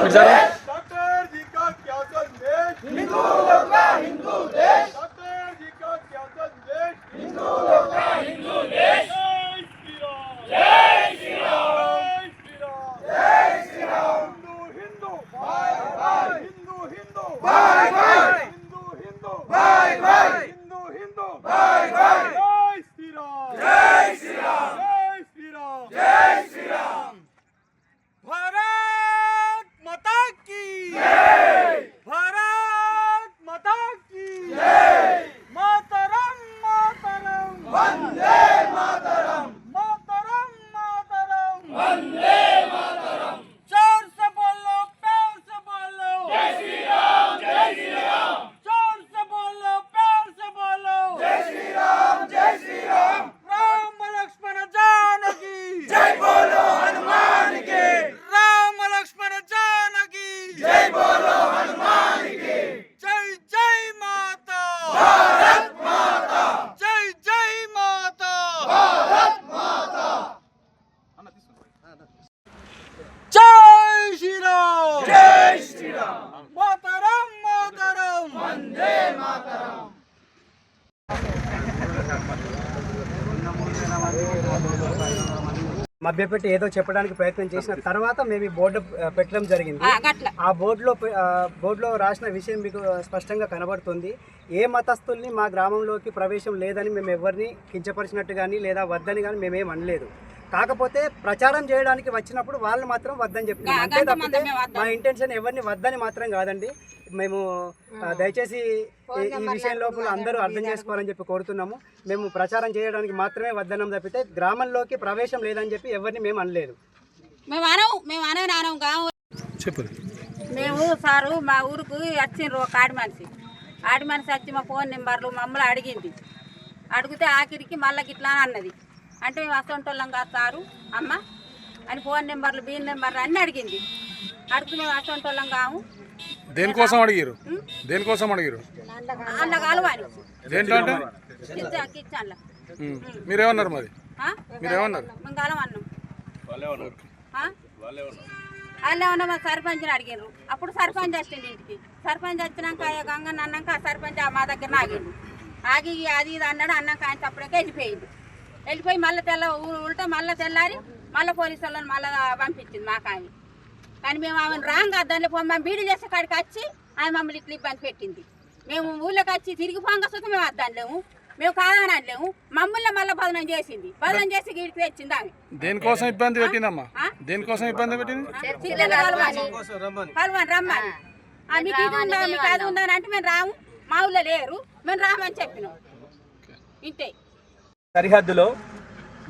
Doctor जी का क्या संदेश, हिंदू लोग का हिंदू देश। डॉक्टर जी का क्या संदेश, हिंदू लोग का हिंदू देश। जय श्री राम, जय श्री राम, जय श्री राम। हिंदू हिंदू बाय बाय, हिंदू हिंदू बाय बाय, हिंदू हिंदू बाय बाय, हिंदू हिंदू बाय बाय। जय श्री राम, जय श्री राम, जय श्री राम, जय श्री राम। भारत माता की जय, भारत माता की जय। मातरम मातरम वंदे मातरम, मातरम मातरम वंदे मातरम। जोर से बोलो, प्यार से बोलो, जय श्री राम, जय श्री राम। जोर से बोलो, प्यार से बोलो, जय श्री राम, जय श्री राम। राम लक्ष्मण जानकी जय बोलो हनुमान के। राम लक्ष्मण जानकी जय बोलो हनुमान के। जय जय माता भारत माता, जय जय माता भारत माता। जय श्री राम, जय श्री राम। मातरम मातरम वंदे मातरम। మభ్యపెట్టి ఏదో చెప్పడానికి ప్రయత్నం చేసిన తర్వాత మేము ఈ బోర్డు పెట్టడం జరిగింది. ఆ బోర్డులో రాసిన విషయం మీకు స్పష్టంగా కనబడుతుంది. ఏ మతస్థుల్ని మా గ్రామంలోకి ప్రవేశం లేదని మేము ఎవరిని కించపరిచినట్టు కానీ లేదా వద్దని కానీ మేమేం అనలేదు. కాకపోతే ప్రచారం చేయడానికి వచ్చినప్పుడు వాళ్ళు మాత్రం వద్దని చెప్తున్నాం. అంతే తప్పితే మా ఇంటెన్షన్ ఎవరిని వద్దని మాత్రం కాదండి. మేము దయచేసి ఈ విషయం లోపల అందరూ అర్థం చేసుకోవాలని చెప్పి కోరుతున్నాము. మేము ప్రచారం చేయడానికి మాత్రమే వద్దనం తప్పితే గ్రామంలోకి ప్రవేశం లేదని చెప్పి ఎవరిని మేము అనలేదు. మేము సారు మా ఊరుకు వచ్చిండ్రు ఒక ఆడి మనిషి వచ్చి మా ఫోన్ నెంబర్లు మమ్మల్ని అడిగింది. అడిగితే ఆఖరికి మళ్ళీ గిట్లా అన్నది. అంటే మేము అసొంటోళ్ళం కాదు సారు అమ్మ అని ఫోన్ నెంబర్లు బిల్ నెంబర్లు అన్నీ అడిగింది. అడిగితే మేము అసొంటోళ్ళం కాము. దేనికోసం అడిగారు? దేనికోసం అడిగారు? అన్న కలవాలి కిచెన్లో. మీరేమన్నారు? మరి మీరేమన్నారు? మేము కలవన్నాం. వాళ్ళే ఉన్నా మా సర్పంచ్ని అడిగారు. అప్పుడు సర్పంచ్ వచ్చింది ఇంటికి. సర్పంచ్ వచ్చినాక గంగన్న అన్నాక ఆ సర్పంచ్ మా దగ్గర ఆగిండు. ఆగి అది ఇది అన్నాడు. అన్నాక ఆయన తప్పుడకే వెళ్ళిపోయింది. వెళ్ళిపోయి మళ్ళీ ఉల్టా మళ్ళీ తెల్లారి మళ్ళీ పోలీసు వాళ్ళని మళ్ళీ పంపించింది మాకు ఆమె. కానీ మేము ఆమెను రాంగ్ దాంట్లో మేము బీడీ చేసే కాడికి వచ్చి ఆమె మమ్మల్ని ఇట్లా ఇబ్బంది పెట్టింది. మేము ఊళ్ళోకి వచ్చి తిరిగి పోంగా చూస్తే మేము వద్దలేము, మేము కాదని అనలేము. మమ్మల్ని మళ్ళీ బదనం చేసింది. బదనం చేసి గీడికి తెచ్చింది ఆమె. దేనికోసం ఇబ్బంది పెట్టిందమ్మా? దేనికోసం ఇబ్బంది పెట్టింది? కలవని రమ్మని మీకు ఇది ఉందా మీకు అది ఉందా అని అంటే మేము రాము, మా ఊళ్ళో లేరు, మేము రామని చెప్పినాం. ఇంతే. సరిహద్దులో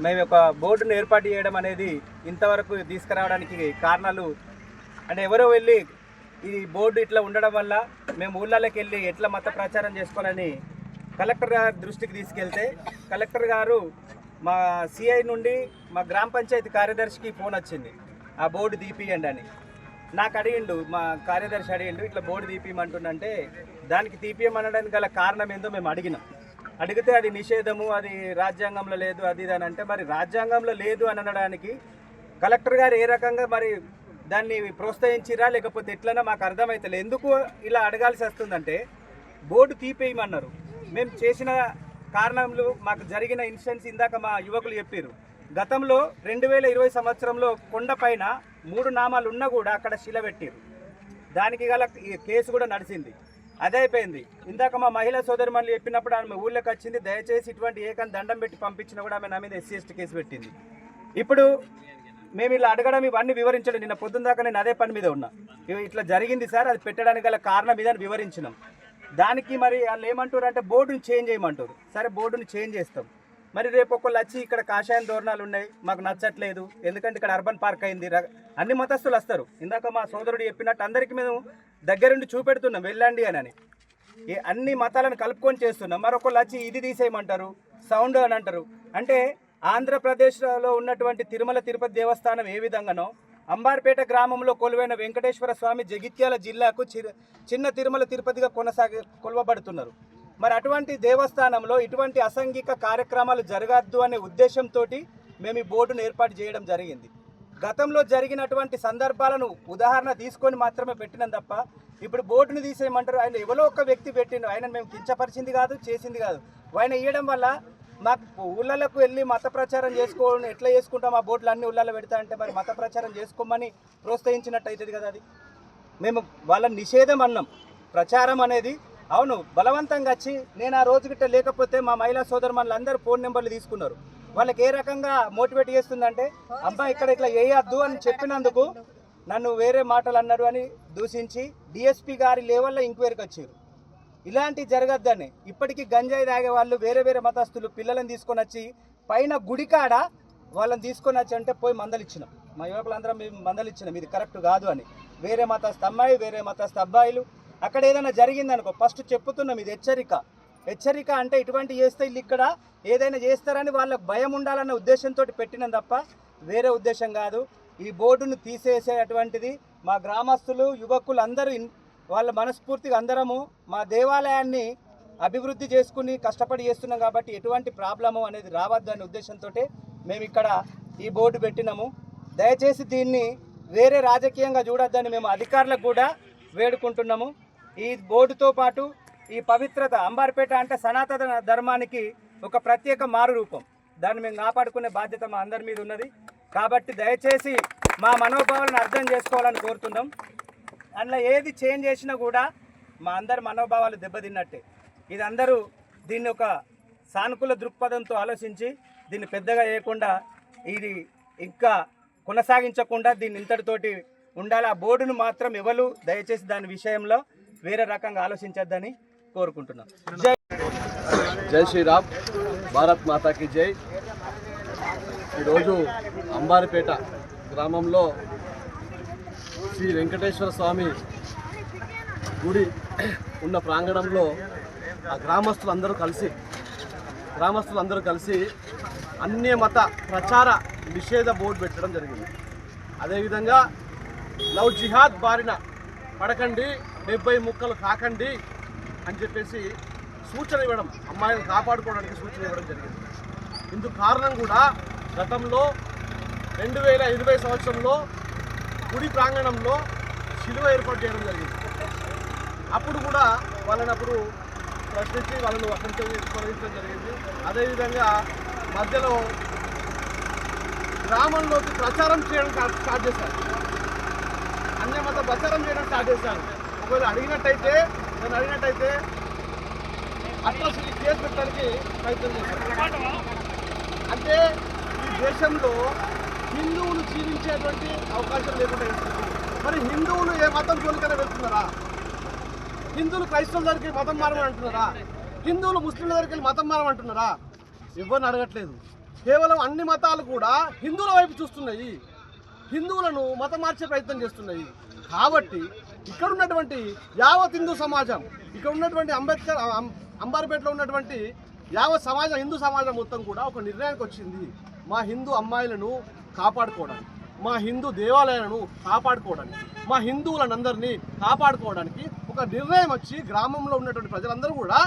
మేము ఒక బోర్డును ఏర్పాటు చేయడం అనేది ఇంతవరకు తీసుకురావడానికి కారణాలు అంటే ఎవరో వెళ్ళి ఈ బోర్డు ఇట్లా ఉండడం వల్ల మేము ఊళ్ళలోకి వెళ్ళి ఎట్లా మత ప్రచారం చేసుకోవాలని కలెక్టర్ గారి దృష్టికి తీసుకెళ్తే కలెక్టర్ గారు మా సిఐ నుండి మా గ్రామ పంచాయతీ కార్యదర్శికి ఫోన్ వచ్చింది, ఆ బోర్డు తీపియండి అని. నాకు అడిగిండు, మా కార్యదర్శి అడిగిండు, ఇట్లా బోర్డు తీపియమంటుండంటే దానికి తీపియమనడానికి గల కారణం ఏందో మేము అడిగినాం. అడిగితే అది నిషేధము, అది రాజ్యాంగంలో లేదు, అది ఇది అని అంటే మరి రాజ్యాంగంలో లేదు అని అనడానికి కలెక్టర్ గారు ఏ రకంగా మరి దాన్ని ప్రోత్సహించిరా లేకపోతే ఎట్లన్నా మాకు అర్థమవుతలే. ఎందుకు ఇలా అడగాల్సి వస్తుందంటే బోర్డు తీపేయమన్నారు. మేము చేసిన కారణంలో మాకు జరిగిన ఇన్సిడెంట్స్ ఇందాక మా యువకులు చెప్పారు. గతంలో 2020 సంవత్సరంలో కొండపైన 3 నామాలు ఉన్నా కూడా అక్కడ శిల పెట్టారు. దానికి గల కేసు కూడా నడిచింది, అదే అయిపోయింది. ఇందాక మా మహిళా సోదరిమణులు చెప్పినప్పుడు ఆమె ఊళ్ళోకి వచ్చింది, దయచేసి ఇటువంటి ఏకని దండం పెట్టి పంపించినా కూడా ఆమె నా మీద SC ST కేసు పెట్టింది. ఇప్పుడు మేము ఇలా అడగడం ఇవన్నీ వివరించడం, నిన్న పొద్దున్న దాకా నేను అదే పని మీద ఉన్నా. ఇట్లా జరిగింది సార్, అది పెట్టడానికి గల కారణం ఇదని వివరించినాం. దానికి మరి వాళ్ళు ఏమంటారు అంటే బోర్డుని చేంజ్ చేయమంటారు. సరే బోర్డుని చేంజ్ చేస్తాం. మరి రేపు ఒకళ్ళు వచ్చి ఇక్కడ కాషాయం ధోరణాలు ఉన్నాయి, మాకు నచ్చట్లేదు, ఎందుకంటే ఇక్కడ అర్బన్ పార్క్ అయింది, అన్ని మతస్థులు వస్తారు. ఇందాక మా సోదరుడు చెప్పినట్టు అందరికీ మేము దగ్గరుండి చూపెడుతున్నాం వెళ్ళండి అని. అన్ని మతాలను కలుపుకొని చేస్తున్నాం. మరొకళ్ళు వచ్చి ఇది తీసేయమంటారు, సౌండ్ అని అంటారు. అంటే ఆంధ్రప్రదేశ్లో ఉన్నటువంటి తిరుమల తిరుపతి దేవస్థానం ఏ విధంగానో అంబార్పేట గ్రామంలో కొలువైన వెంకటేశ్వర స్వామి జగిత్యాల జిల్లాకు చిన్న తిరుమల తిరుపతిగా కొలవబడుతున్నారు. మరి అటువంటి దేవస్థానంలో ఇటువంటి అసాంఘిక కార్యక్రమాలు జరగద్దు అనే ఉద్దేశంతో మేము ఈ బోర్డును ఏర్పాటు చేయడం జరిగింది. గతంలో జరిగినటువంటి సందర్భాలను ఉదాహరణ తీసుకొని మాత్రమే పెట్టినాం తప్ప ఇప్పుడు బోర్డును తీసేయమంటారు. ఆయన ఎవరో ఒక వ్యక్తి పెట్టిండు, ఆయన మేము కించపరిచింది కాదు, చేసింది కాదు. ఆయన ఇవ్వడం వల్ల మాకు ఊళ్ళకు వెళ్ళి మత ప్రచారం చేసుకోవడం ఎట్లా చేసుకుంటాం, ఆ బోర్డులు అన్ని ఊళ్ళలో పెడతా అంటే మరి మత ప్రచారం చేసుకోమని ప్రోత్సహించినట్టు అవుతుంది కదా. అది మేము వాళ్ళ నిషేధం అన్నాం. ప్రచారం అనేది అవును బలవంతంగా వచ్చి నేను ఆ రోజు గిట్ట లేకపోతే మా మహిళా సోదరుమణులు అందరూ ఫోన్ నెంబర్లు తీసుకున్నారు. వాళ్ళకి ఏ రకంగా మోటివేట్ చేస్తుందంటే అబ్బా ఇక్కడ ఇట్లా వేయద్దు అని చెప్పినందుకు నన్ను వేరే మాటలు అన్నారు అని దూషించి డిఎస్పీ గారి లెవెల్లో ఎంక్వైరీకి వచ్చారు. ఇలాంటి జరగద్దని ఇప్పటికీ గంజాయి తాగే వాళ్ళు వేరే వేరే మతస్థులు పిల్లలను తీసుకొని వచ్చి పైన గుడికాడ వాళ్ళని తీసుకొని వచ్చి అంటే పోయి మందలిచ్చినాం. మా యువకులందరం మేము మందలిచ్చినాం ఇది కరెక్ట్ కాదు అని. వేరే మతస్థ అమ్మాయి వేరే మతస్థ అబ్బాయిలు అక్కడ ఏదైనా జరిగిందనుకో ఫస్ట్ చెప్పుతున్నాం ఇది హెచ్చరిక అంటే ఇటువంటి చేస్తే వీళ్ళు ఇక్కడ ఏదైనా చేస్తారని వాళ్ళకి భయం ఉండాలన్న ఉద్దేశంతో పెట్టినాం తప్ప వేరే ఉద్దేశం కాదు. ఈ బోర్డును తీసేసేటువంటిది మా గ్రామస్తులు యువకులు అందరూ వాళ్ళ మనస్ఫూర్తిగా అందరము మా దేవాలయాన్ని అభివృద్ధి చేసుకుని కష్టపడి చేస్తున్నాం కాబట్టి ఎటువంటి ప్రాబ్లము అనేది రావద్దు అనే ఉద్దేశంతో మేము ఇక్కడ ఈ బోర్డు పెట్టినాము. దయచేసి దీన్ని వేరే రాజకీయంగా చూడొద్దని మేము అధికారులకు కూడా వేడుకుంటున్నాము. ఈ బోర్డుతో పాటు ఈ పవిత్రత అంబార్పేట అంటే సనాతన ధర్మానికి ఒక ప్రత్యేక మారు రూపం. దాన్ని మేము కాపాడుకునే బాధ్యత మా అందరి మీద ఉన్నది. కాబట్టి దయచేసి మా మనోభావాలను అర్థం చేసుకోవాలని కోరుతున్నాం. అందులో ఏది చేంజ్ చేసినా కూడా మా అందరి మనోభావాలు దెబ్బతిన్నట్టే. ఇది అందరూ దీన్ని ఒక సానుకూల దృక్పథంతో ఆలోచించి దీన్ని పెద్దగా చేయకుండా ఇది ఇంకా కొనసాగించకుండా దీన్ని ఇంతటితోటి ఉండాలి. ఆ బోర్డును మాత్రం ఎవరు దయచేసి దాని విషయంలో వేరే రకంగా ఆలోచించొద్దని కోరుకుంటున్నాం. జై శ్రీరామ్, భారత్ మాతాకి జై. ఈరోజు అంబారిపేట గ్రామంలో శ్రీ వెంకటేశ్వర స్వామి గుడి ఉన్న ప్రాంగణంలో ఆ గ్రామస్తులందరూ కలిసి అన్య మత ప్రచార నిషేధ బోర్డు పెట్టడం జరిగింది. అదేవిధంగా లవ్ జిహాద్ బారిన పడకండి, 70 ముక్కలు కాకండి అని చెప్పేసి సూచన ఇవ్వడం, అమ్మాయిలను కాపాడుకోవడానికి సూచన ఇవ్వడం జరిగింది. ఇందుకు కారణం కూడా గతంలో 2020 సంవత్సరంలో గుడి ప్రాంగణంలో శిలువ ఏర్పాటు చేయడం జరిగింది. అప్పుడు కూడా వాళ్ళని ప్రశ్నించి వాళ్ళను అక్కడి తొలగించడం జరిగింది. అదేవిధంగా మధ్యలో గ్రామంలోకి ప్రచారం చేయడం స్టార్ట్ చేశారు, అన్యమత ప్రచారం చేయడం స్టార్ట్ చేశారు. ఒకవేళ అడిగినట్టయితే అట్రాసిటీ కేసు పెట్టడానికి ప్రయత్నం చేశారు. అంటే ఈ దేశంలో హిందువులు జీవించేటువంటి అవకాశం లేకుండా చేస్తున్నారు. మరి హిందువులు ఏ మతం జోలికైనా వెళ్తున్నారా? హిందువులు క్రైస్తవుల దగ్గరికి మతం మారమంటున్నారా? హిందువులు ముస్లింల దగ్గరికి మతం మారమంటున్నారా? ఎవరిని అడగట్లేదు. కేవలం అన్ని మతాలు కూడా హిందువుల వైపు చూస్తున్నాయి, హిందువులను మతం మార్చే ప్రయత్నం చేస్తున్నాయి. కాబట్టి ఇక్కడ ఉన్నటువంటి యావత్ హిందూ సమాజం, ఇక్కడ ఉన్నటువంటి అంబార్పేటలో ఉన్నటువంటి యావత్ సమాజం, హిందూ సమాజం మొత్తం కూడా ఒక నిర్ణయానికి వచ్చింది. మా హిందూ అమ్మాయిలను కాపాడుకోవడానికి, మా హిందూ దేవాలయాలను కాపాడుకోవడానికి, మా హిందువులందరినీ కాపాడుకోవడానికి ఒక నిర్ణయం వచ్చి గ్రామంలో ఉన్నటువంటి ప్రజలందరూ కూడా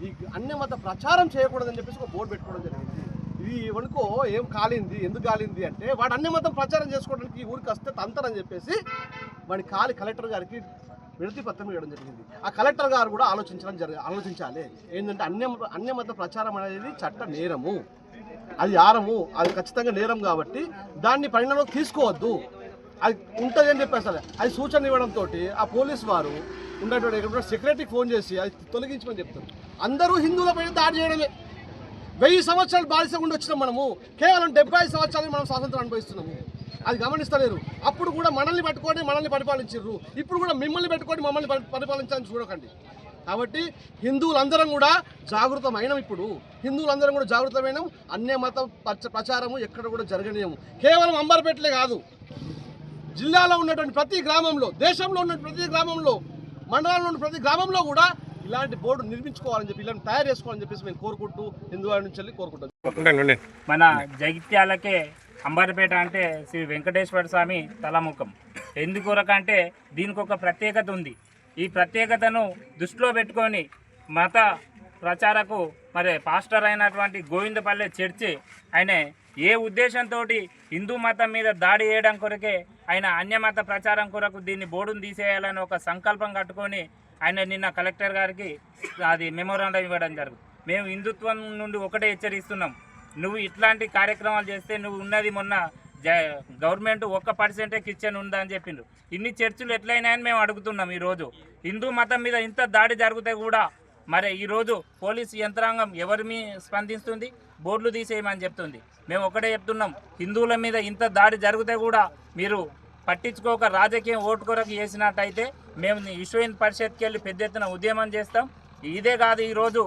ఈ అన్యమత ప్రచారం చేయకూడదని చెప్పేసి ఒక బోర్డు పెట్టుకోవడం జరిగింది. ఇది వనుకో ఏం కాలింది, ఎందుకు కాలింది అంటే వాడు అన్యమతం ప్రచారం చేసుకోవడానికి ఊరికి వస్తే తంతరని చెప్పేసి వాడి కలెక్టర్ గారికి వినతి పత్రం ఇవ్వడం జరిగింది. ఆ కలెక్టర్ గారు కూడా ఆలోచించాలి. ఏంటంటే అన్యమత ప్రచారం అనేది చట్ట నేరము, అది అది ఖచ్చితంగా నేరం. కాబట్టి దాన్ని పరిగణలోకి తీసుకోవద్దు, అది ఉంటుంది అని చెప్పేసి అది సూచన ఇవ్వడంతో ఆ పోలీసు వారు ఉన్నటువంటి సెక్రటరీకి ఫోన్ చేసి అది తొలగించమని చెప్తారు. అందరూ హిందువులపై దాడి చేయడమే. 1000 సంవత్సరాలు బానిస ఉండి వచ్చినాం మనము, కేవలం 75 సంవత్సరాలు మనం స్వాతంత్రం అనుభవిస్తున్నాము. అది గమనిస్తలేరు. అప్పుడు కూడా మనల్ని పట్టుకొని మనల్ని పరిపాలించారు, ఇప్పుడు కూడా మిమ్మల్ని పెట్టుకొని మమ్మల్ని పరిపాలించాలని చూడకండి. కాబట్టి హిందువులందరం కూడా జాగృతమైనం. ఇప్పుడు హిందువులందరం కూడా జాగృతమైనం. అన్యమత ప్రచారము ఎక్కడ కూడా జరగనీయము. కేవలం అంబర్పేటలే కాదు, జిల్లాలో ఉన్నటువంటి ప్రతి గ్రామంలో, దేశంలో ఉన్న ప్రతి గ్రామంలో, మండలంలో ఉన్న ప్రతి గ్రామంలో కూడా ఇలాంటి బోర్డు నిర్మించుకోవాలని చెప్పి, ఇలాంటి తయారు చేసుకోవాలని చెప్పేసి మేము కోరుకుంటూ హిందువుల నుంచి కోరుకుంటాం. మన జగిత్యాలకే అంబారిపేట అంటే శ్రీ వెంకటేశ్వర స్వామి తలముఖం. ఎందుకొరకంటే దీనికి ఒక ప్రత్యేకత ఉంది. ఈ ప్రత్యేకతను దృష్టిలో పెట్టుకొని మత ప్రచారకు మరి పాస్టర్ అయినటువంటి గోవిందపల్లె చర్చి ఆయన ఏ ఉద్దేశంతో హిందూ మతం మీద దాడి చేయడం కొరకే ఆయన అన్యమత ప్రచారం కొరకు దీన్ని బోర్డును తీసేయాలని ఒక సంకల్పం కట్టుకొని ఆయన నిన్న కలెక్టర్ గారికి అది మెమోరాండం ఇవ్వడం జరుగుతుంది. మేము హిందుత్వం నుండి ఒకటే హెచ్చరిస్తున్నాం, నువ్వు ఇట్లాంటి కార్యక్రమాలు చేస్తే నువ్వు ఉన్నది మొన్న గవర్నమెంట్ 1% కిచెన్ ఉందా అని చెప్పిండ్రు. ఇన్ని చర్చిలు ఎట్లయినాయని మేము అడుగుతున్నాం. ఈరోజు హిందూ మతం మీద ఇంత దాడి జరిగితే కూడా మరి ఈరోజు పోలీసు యంత్రాంగం ఎవరి మీ స్పందిస్తుంది? బోర్డులు తీసేయమని చెప్తుంది. మేము ఒకటే చెప్తున్నాం, హిందువుల మీద ఇంత దాడి జరిగితే కూడా మీరు పట్టించుకోక రాజకీయం ఓటు కొరకు చేసినట్టయితే మేము విశ్వ హిందూ పరిషత్కి వెళ్ళి పెద్ద ఎత్తున ఉద్యమం చేస్తాం. ఇదే కాదు, ఈరోజు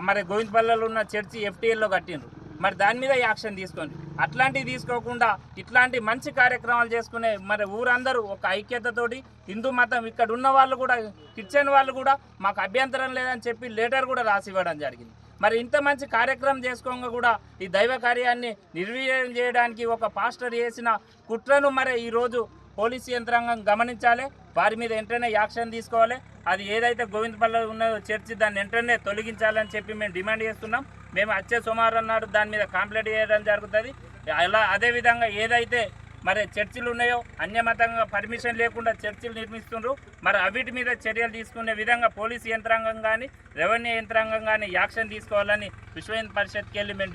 మరి గోవిందపల్లెలో ఉన్న చర్చి FTLలో కట్టిండ్రు, మరి దాని మీద యాక్షన్ తీసుకోండి. అట్లాంటివి తీసుకోకుండా ఇట్లాంటి మంచి కార్యక్రమాలు చేసుకునే మరి ఊరందరూ ఒక ఐక్యతతోటి హిందూ మతం ఇక్కడ ఉన్న వాళ్ళు కూడా కిచెన్ వాళ్ళు కూడా మాకు అభ్యంతరం లేదని చెప్పి లెటర్ కూడా రాసి ఇవ్వడం జరిగింది. మరి ఇంత మంచి కార్యక్రమం చేసుకోగా కూడా ఈ దైవ కార్యాన్ని నిర్వీర్యం చేయడానికి ఒక పాస్టర్ చేసిన కుట్రను మరి ఈరోజు పోలీసు యంత్రాంగం గమనించాలి, వారి మీద వెంటనే యాక్షన్ తీసుకోవాలి. అది ఏదైతే గోవిందపల్లి ఉన్నదో చర్చి దాన్ని వెంటనే తొలగించాలని చెప్పి మేము డిమాండ్ చేస్తున్నాం. మేము వచ్చే సోమవారం నాడు దాని మీద కంప్లైంట్ చేయడం జరుగుతుంది. అలా అదేవిధంగా ఏదైతే మరి చర్చిలు ఉన్నాయో అన్యమతంగా పర్మిషన్ లేకుండా చర్చిలు నిర్మిస్తున్నారు, మరి అవిటి మీద చర్యలు తీసుకునే విధంగా పోలీసు యంత్రాంగం కానీ రెవెన్యూ యంత్రాంగం కానీ యాక్షన్ తీసుకోవాలని విశ్వ హిందూ పరిషత్కి వెళ్ళి మేము